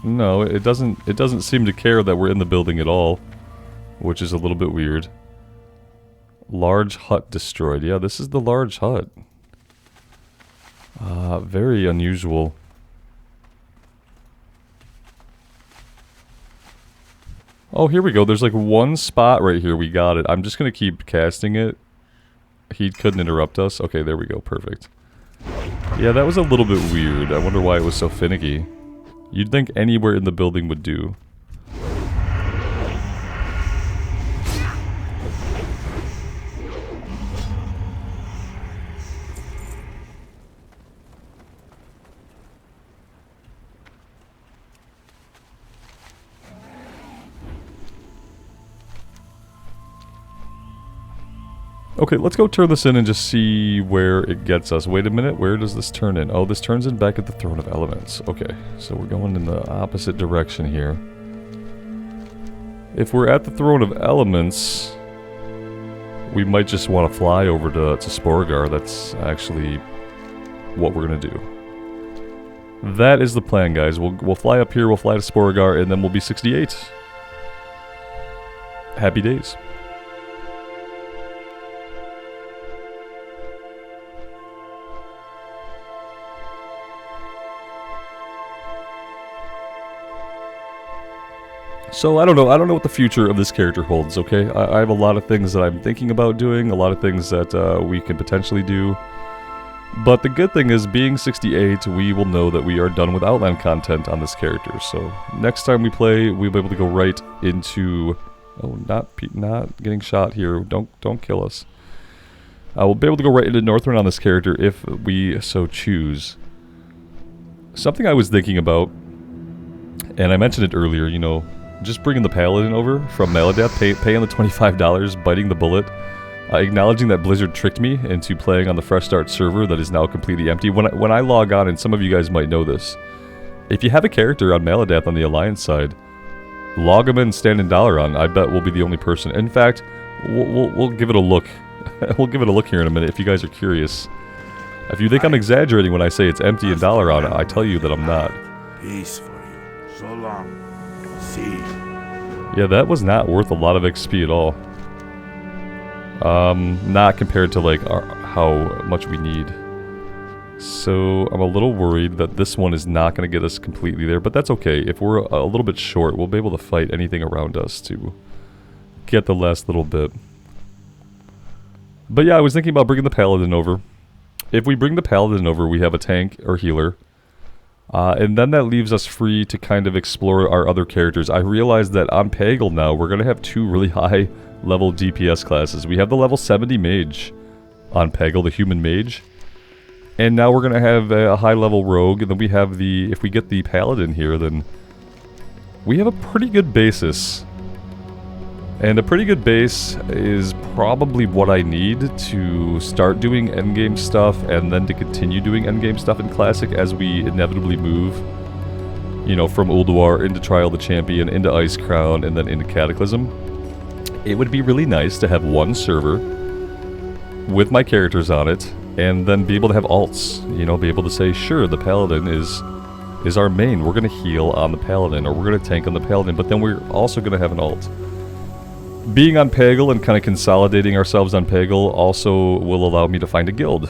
No, it doesn't seem to care that we're in the building at all, which is a little bit weird. Large hut destroyed. Yeah, this is the large hut. Very unusual. Oh, here we go. There's like one spot right here. We got it. I'm just going to keep casting it. He couldn't interrupt us. Okay, there we go. Perfect. Yeah, that was a little bit weird. I wonder why it was so finicky. You'd think anywhere in the building would do. Okay, let's go turn this in and just see where it gets us. Wait a minute, where does this turn in? Oh, this turns in back at the Throne of Elements. Okay, so we're going in the opposite direction here. If we're at the Throne of Elements, we might just want to fly over to Sporegar. That's actually what we're going to do. That is the plan, guys. We'll fly up here, we'll fly to Sporegar, and then we'll be 68. Happy days. So I don't know what the future of this character holds, okay? I have a lot of things that I'm thinking about doing, a lot of things that we can potentially do. But the good thing is, being 68, we will know that we are done with Outland content on this character. So next time we play, we'll be able to go right into... Oh, not getting shot here. Don't kill us. We'll be able to go right into Northrend on this character if we so choose. Something I was thinking about, and I mentioned it earlier, you know, just bringing the Paladin over from Maladeath, paying the $25, biting the bullet, acknowledging that Blizzard tricked me into playing on the Fresh Start server that is now completely empty. When I log on, and some of you guys might know this, if you have a character on Maladeath on the Alliance side, log them in Stand Dalaran. I bet we'll be the only person. In fact, we'll give it a look. We'll give it a look here in a minute if you guys are curious. If you think I'm exaggerating when I say it's empty in Dalaran, I tell you that I'm not. Peace for you. So long. See. Yeah, that was not worth a lot of XP at all. Not compared to like how much we need. So I'm a little worried that this one is not going to get us completely there, but that's okay. If we're a little bit short, we'll be able to fight anything around us to get the last little bit. But yeah, I was thinking about bringing the Paladin over. If we bring the Paladin over, we have a tank or healer. And then that leaves us free to kind of explore our other characters. I realized that on Pagel now, we're going to have two really high level DPS classes. We have the level 70 mage on Pagel, the human mage. And now we're gonna have a high level rogue, and then we have the, if we get the paladin here, then we have a pretty good basis. And a pretty good base is probably what I need to start doing endgame stuff, and then to continue doing endgame stuff in Classic as we inevitably move, you know, from Ulduar into Trial of the Champion, into Ice Crown, and then into Cataclysm. It would be really nice to have one server with my characters on it, and then be able to have alts, you know, be able to say, sure, the Paladin is our main, we're going to heal on the Paladin, or we're going to tank on the Paladin, but then we're also going to have an alt. Being on Peggle and kind of consolidating ourselves on Peggle also will allow me to find a guild.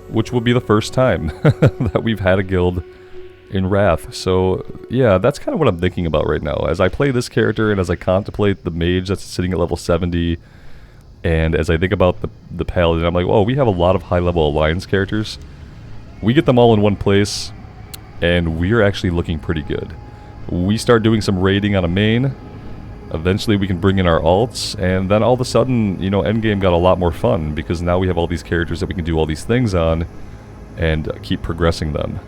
Which will be the first time that we've had a guild in Wrath. So, yeah, that's kind of what I'm thinking about right now. As I play this character and as I contemplate the mage that's sitting at level 70, and as I think about the Paladin, I'm like, oh, we have a lot of high-level Alliance characters. We get them all in one place, and we're actually looking pretty good. We start doing some raiding on a main. Eventually we can bring in our alts, and then all of a sudden, you know, endgame got a lot more fun, because now we have all these characters that we can do all these things on, and keep progressing them.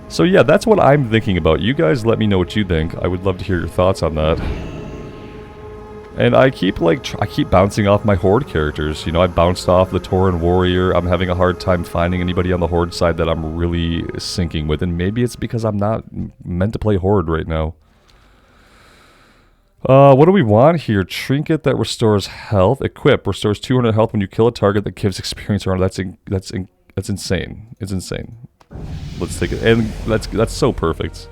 So yeah, that's what I'm thinking about. You guys let me know what you think. I would love to hear your thoughts on that. And I keep, like, I keep bouncing off my Horde characters. You know, I bounced off the Tauren Warrior. I'm having a hard time finding anybody on the Horde side that I'm really syncing with, and maybe it's because I'm not meant to play Horde right now. What do we want here? Trinket that restores health. Equip restores 200 health when you kill a target that gives experience around. That's insane. It's insane. Let's take it. And that's so perfect.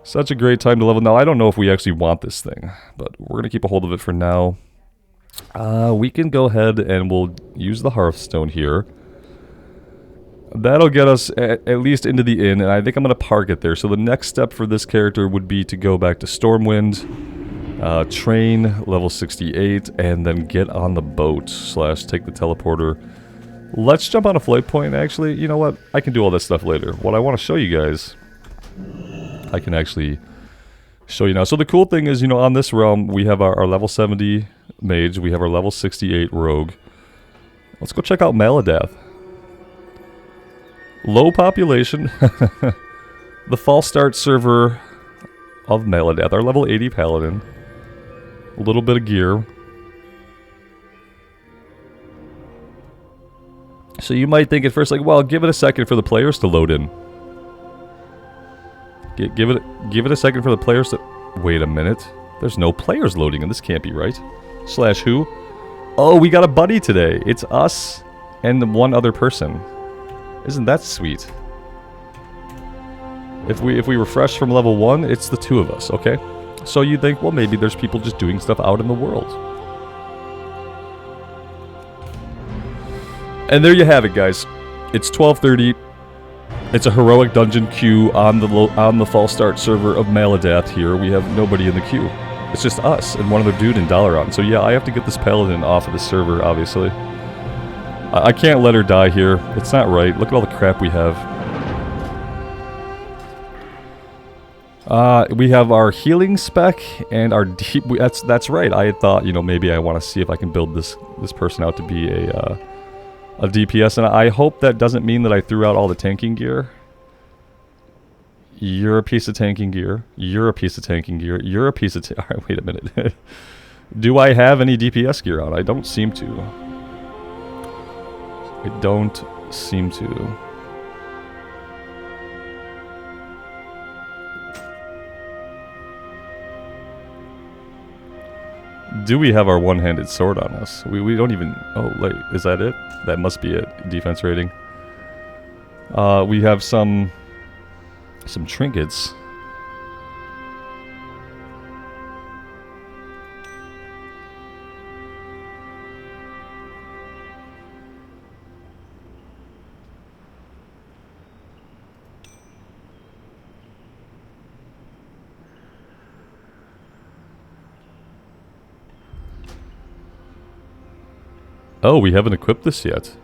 Such a great time to level. Now, I don't know if we actually want this thing, but we're going to keep a hold of it for now. We can go ahead and we'll use the Hearthstone here. That'll get us at least into the inn, and I think I'm going to park it there. So the next step for this character would be to go back to Stormwind, train level 68, and then get on the boat / take the teleporter. Let's jump on a flight point. Actually, you know what? I can do all this stuff later. What I want to show you guys, I can actually show you now. So the cool thing is, you know, on this realm, we have our level 70 mage, we have our level 68 rogue. Let's go check out Maladath. Low population. The false start server of Maladath. Our level 80 paladin. A little bit of gear. So you might think at first, like, well, give it a second for the players to load in. Give it a second for the players to... Wait a minute. There's no players loading in. This can't be right. / who? Oh, we got a buddy today. It's us and one other person. Isn't that sweet? If we refresh from level 1, it's the two of us, okay? So you think, well, maybe there's people just doing stuff out in the world. And there you have it, guys. It's 12:30. It's a heroic dungeon queue on the false start server of Maladath here. We have nobody in the queue. It's just us and one other dude in Dalaran. So yeah, I have to get this paladin off of the server, obviously. I can't let her die here. It's not right. Look at all the crap we have. We have our healing spec and our deep... That's right. I had thought, you know, maybe I want to see if I can build this person out to be a DPS. And I hope that doesn't mean that I threw out all the tanking gear. You're a piece of tanking gear. You're a piece of tanking gear. You're a piece of... Alright, wait a minute. Do I have any DPS gear on? I don't seem to. I don't seem to. Do we have our one-handed sword on us? We don't even... Oh, wait, is that it? That must be it. Defense rating. We have some trinkets. Oh, we haven't equipped this yet.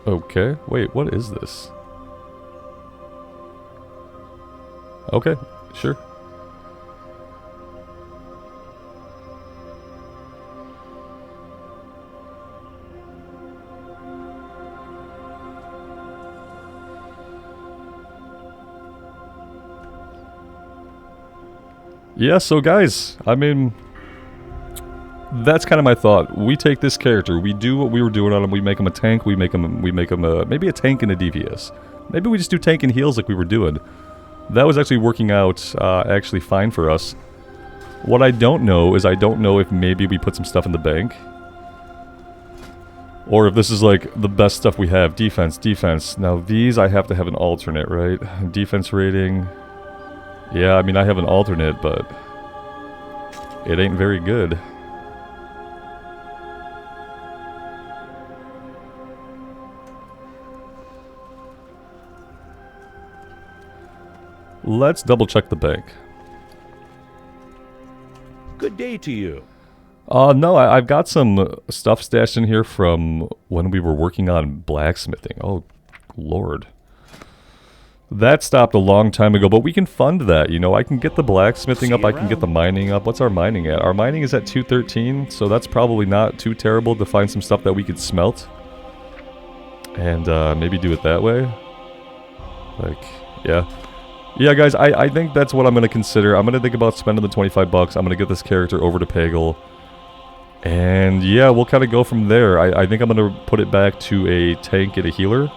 Okay, wait, what is this? Okay, sure. Yeah, so guys, I mean, that's kind of my thought. We take this character, we do what we were doing on him, we make him a tank, we make him maybe a tank and a DPS. Maybe we just do tank and heals like we were doing. That was actually working out actually fine for us. What I don't know is I don't know if maybe we put some stuff in the bank. Or if this is like the best stuff we have. Defense, defense. Now these I have to have an alternate, right? Defense rating. Yeah, I mean I have an alternate, but it ain't very good. Let's double check the bank. Good day to you. No, I've got some stuff stashed in here from when we were working on blacksmithing. Oh, Lord. That stopped a long time ago, but we can fund that, you know. I can get the blacksmithing up, I can get the mining up. What's our mining at? Our mining is at 213, so that's probably not too terrible to find some stuff that we could smelt. And maybe do it that way. Like, yeah. Yeah, guys, I think that's what I'm going to consider. I'm going to think about spending the 25 bucks. I'm going to get this character over to Pagel. And yeah, we'll kind of go from there. I think I'm going to put it back to a tank and a healer.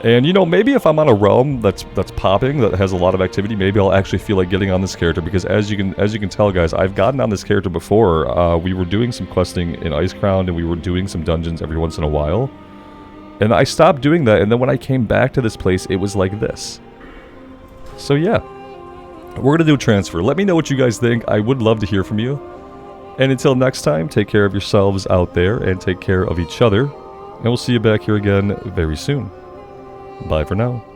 And you know, maybe if I'm on a realm that's popping, that has a lot of activity, maybe I'll actually feel like getting on this character, because as you can tell, guys, I've gotten on this character before. We were doing some questing in Icecrown, and we were doing some dungeons every once in a while. And I stopped doing that, and then when I came back to this place, it was like this. So yeah, we're going to do a transfer. Let me know what you guys think. I would love to hear from you. And until next time, take care of yourselves out there, and take care of each other. And we'll see you back here again very soon. Bye for now.